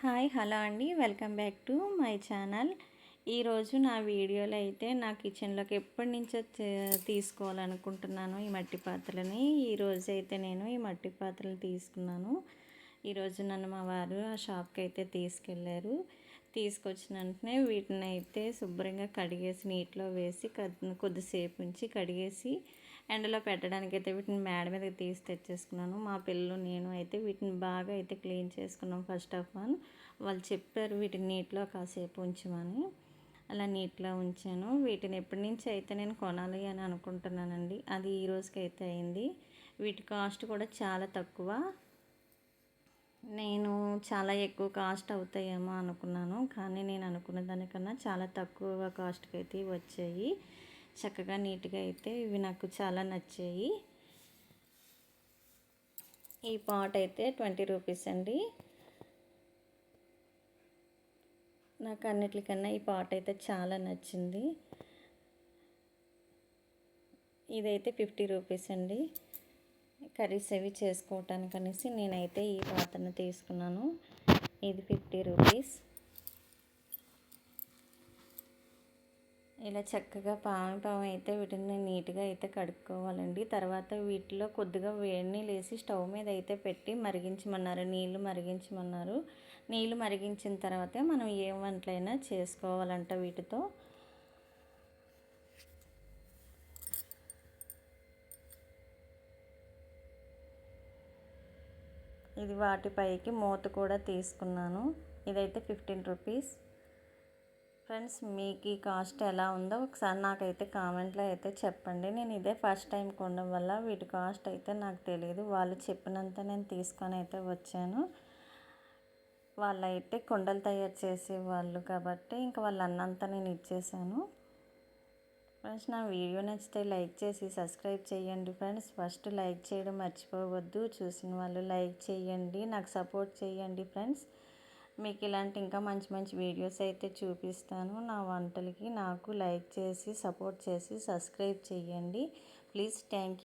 Hi hello అండి, welcome back to my channel. ఈరోజు నా వీడియోలో అయితే నా కిచెన్లోకి ఎప్పటి నుంచో తీసుకోవాలనుకుంటున్నాను ఈ మట్టి పాత్రలని. ఈరోజు అయితే నేను ఈ మట్టి పాత్రలు తీసుకున్నాను. ఈరోజు నన్ను మా వారు ఆ షాప్కి అయితే తీసుకెళ్ళారు. తీసుకొచ్చిన వెంటనే వీటిని అయితే శుభ్రంగా కడిగేసి నీటిలో వేసి కొద్దిసేపు ఉంచి కడిగేసి ఎండలో పెట్టడానికి అయితే వీటిని మేడ మీదకి తీసి తెచ్చేసుకున్నాను. మా పిల్లలు నేను అయితే వీటిని బాగా అయితే క్లీన్ చేసుకున్నాం. ఫస్ట్ ఆఫ్ ఆల్ వాళ్ళు చెప్పారు వీటిని నీటిలో కాసేపు ఉంచమని. అలా నీటిలో ఉంచాను. వీటిని ఎప్పటి నుంచి అయితే నేను కొనాలి అని అనుకుంటున్నానండి. అది ఈ రోజుకి అయితే అయింది. వీటి కాస్ట్ కూడా చాలా తక్కువ. నేను చాలా ఎక్కువ కాస్ట్ అవుతాయేమో అనుకున్నాను, కానీ నేను అనుకున్న దానికన్నా చాలా తక్కువ కాస్ట్కి అయితే వచ్చాయి. చక్కగా నీట్గా అయితే ఇవి నాకు చాలా నచ్చాయి. ఈ పాట్ అయితే 20 రూపీస్ అండి. నాకు అన్నిటికన్నా ఈ పాట్ అయితే చాలా నచ్చింది. ఇదైతే 50 రూపీస్ అండి. కర్రీస్ అవి చేసుకోవటానికి అనేసి నేనైతే ఈ పాత్రను తీసుకున్నాను. ఇది 50 రూపీస్. ఇలా చక్కగా పాము అయితే వీటిని నీట్గా అయితే కడుక్కోవాలండి. తర్వాత వీటిలో కొద్దిగా వేడి నీళ్ళు వేసి స్టవ్ మీద అయితే పెట్టి మరిగించమన్నారు. నీళ్లు మరిగించమన్నారు. నీళ్లు మరిగించిన తర్వాతే మనం ఏ వంటలైనా చేసుకోవాలంట వీటితో. ఇది వాటిపైకి మూత కూడా తీసుకున్నాను. ఇదైతే 15 రూపీస్. ఫ్రెండ్స్, మీకు ఈ కాస్ట్ ఎలా ఉందో ఒకసారి నాకైతే కామెంట్లో అయితే చెప్పండి. నేను ఇదే ఫస్ట్ టైం కొనడం వల్ల వీటి కాస్ట్ అయితే నాకు తెలియదు. వాళ్ళు చెప్పినంత నేను తీసుకొని అయితే వచ్చాను. వాళ్ళైతే కుండలు తయారు చేసేవాళ్ళు కాబట్టి ఇంకా వాళ్ళు అన్నంత నేను ఇచ్చేసాను. ఫ్రెండ్స్, నా వీడియో నచ్చితే లైక్ చేసి సబ్స్క్రైబ్ చేయండి. ఫ్రెండ్స్, ఫస్ట్ లైక్ చేయడం మర్చిపోవద్దు. చూసిన వాళ్ళు లైక్ చేయండి, నాకు సపోర్ట్ చేయండి. ఫ్రెండ్స్, మీకు ఇలాంటి ఇంకా మంచి మంచి వీడియోస్ అయితే చూపిస్తాను. నా వంటలకి నాకు లైక్ చేసి సపోర్ట్ చేసి సబ్స్క్రైబ్ చేయండి ప్లీజ్. Thank you.